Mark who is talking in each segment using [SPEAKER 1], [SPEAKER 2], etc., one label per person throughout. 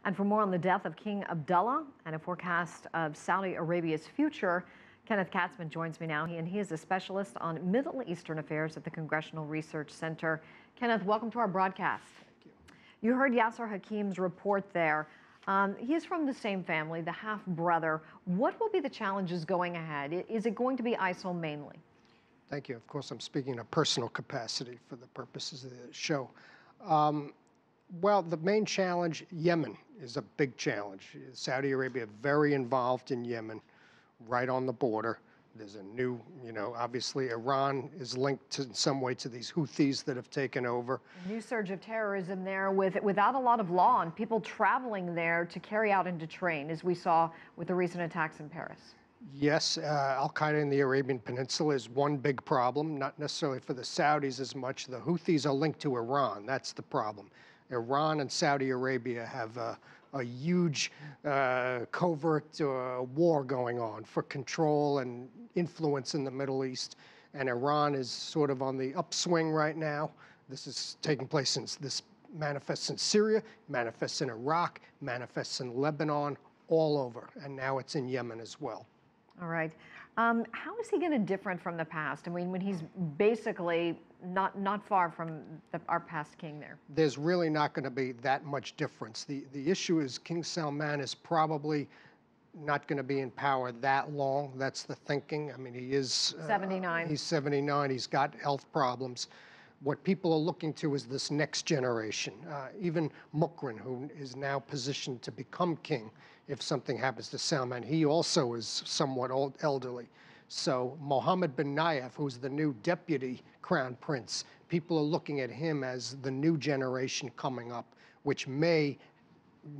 [SPEAKER 1] And for more on the death of King Abdullah and a forecast of Saudi Arabia's future, Kenneth Katzman joins me now. He is a specialist on Middle Eastern affairs at the Congressional Research Center. Kenneth, welcome to our broadcast.
[SPEAKER 2] Thank you.
[SPEAKER 1] You heard Yasser Hakim's report there. He is from the same family, the half-brother. What will be the challenges going ahead? Is it going to be ISIL mainly?
[SPEAKER 2] Thank you. Of course, I'm speaking in a personal capacity for the purposes of the show. Well, the main challenge, Yemen, is a big challenge. Saudi Arabia very involved in Yemen, right on the border. There's a new, obviously Iran is linked in some way to these Houthis that have taken over.
[SPEAKER 1] A new surge of terrorism there without a lot of law and people traveling there to carry out and to train, as we saw with the recent attacks in Paris.
[SPEAKER 2] Yes, Al-Qaeda in the Arabian Peninsula is one big problem, not necessarily for the Saudis as much. The Houthis are linked to Iran. That's the problem. Iran and Saudi Arabia have a huge covert war going on for control and influence in the Middle East. And Iran is sort of on the upswing right now. This is taking place since this manifests in Syria, manifests in Iraq, manifests in Lebanon, all over. And now it's in Yemen as well.
[SPEAKER 1] All right. How is he going to differ from the past? I mean, when he's basically not far from our past king there.
[SPEAKER 2] There's really not going to be that much difference. The issue is King Salman is probably not going to be in power that long. That's the thinking. I mean, he is
[SPEAKER 1] 79.
[SPEAKER 2] He's 79. He's got health problems. What people are looking to is this next generation. Even Mukran, who is now positioned to become king, if something happens to Salman, he also is somewhat elderly. So Mohammed bin Nayef, who's the new deputy crown prince, people are looking at him as the new generation coming up, which may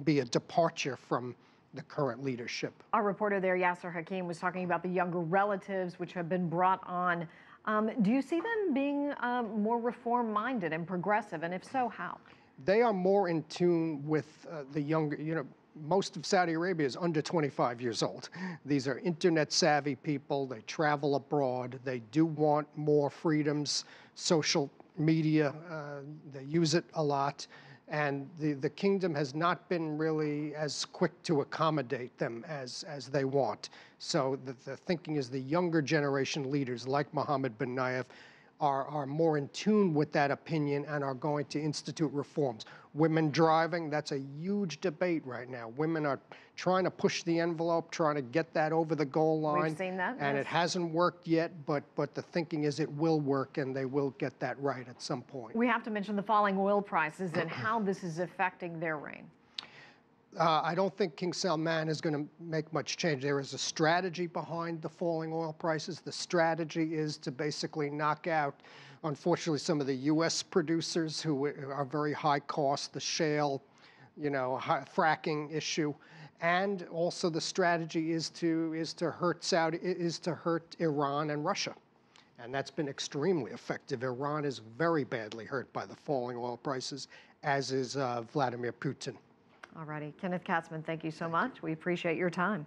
[SPEAKER 2] be a departure from the current leadership.
[SPEAKER 1] Our reporter there, Yasser Hakim, was talking about the younger relatives which have been brought on. Do you see them being more reform-minded and progressive, and if so, how?
[SPEAKER 2] They are more in tune with the younger, most of Saudi Arabia is under 25 years old. These are internet-savvy people. They travel abroad. They do want more freedoms, social media. They use it a lot. And the kingdom has not been really as quick to accommodate them as they want. So the thinking is the younger generation leaders, like Mohammed bin Nayef, are more in tune with that opinion and are going to institute reforms. Women driving, that's a huge debate right now. Women are trying to push the envelope, trying to get that over the goal line.
[SPEAKER 1] We've seen that.
[SPEAKER 2] And
[SPEAKER 1] yes.
[SPEAKER 2] It hasn't worked yet, but the thinking is it will work and they will get that right at some point.
[SPEAKER 1] We have to mention the falling oil prices and how this is affecting their reign.
[SPEAKER 2] I don't think King Salman is going to make much change. There is a strategy behind the falling oil prices. The strategy is to basically knock out, unfortunately, some of the U.S. producers who are very high cost, the shale, fracking issue. And also the strategy is to hurt Iran and Russia. And that's been extremely effective. Iran is very badly hurt by the falling oil prices, as is Vladimir Putin.
[SPEAKER 1] All righty. Kenneth Katzman, thank you so much. We appreciate your time.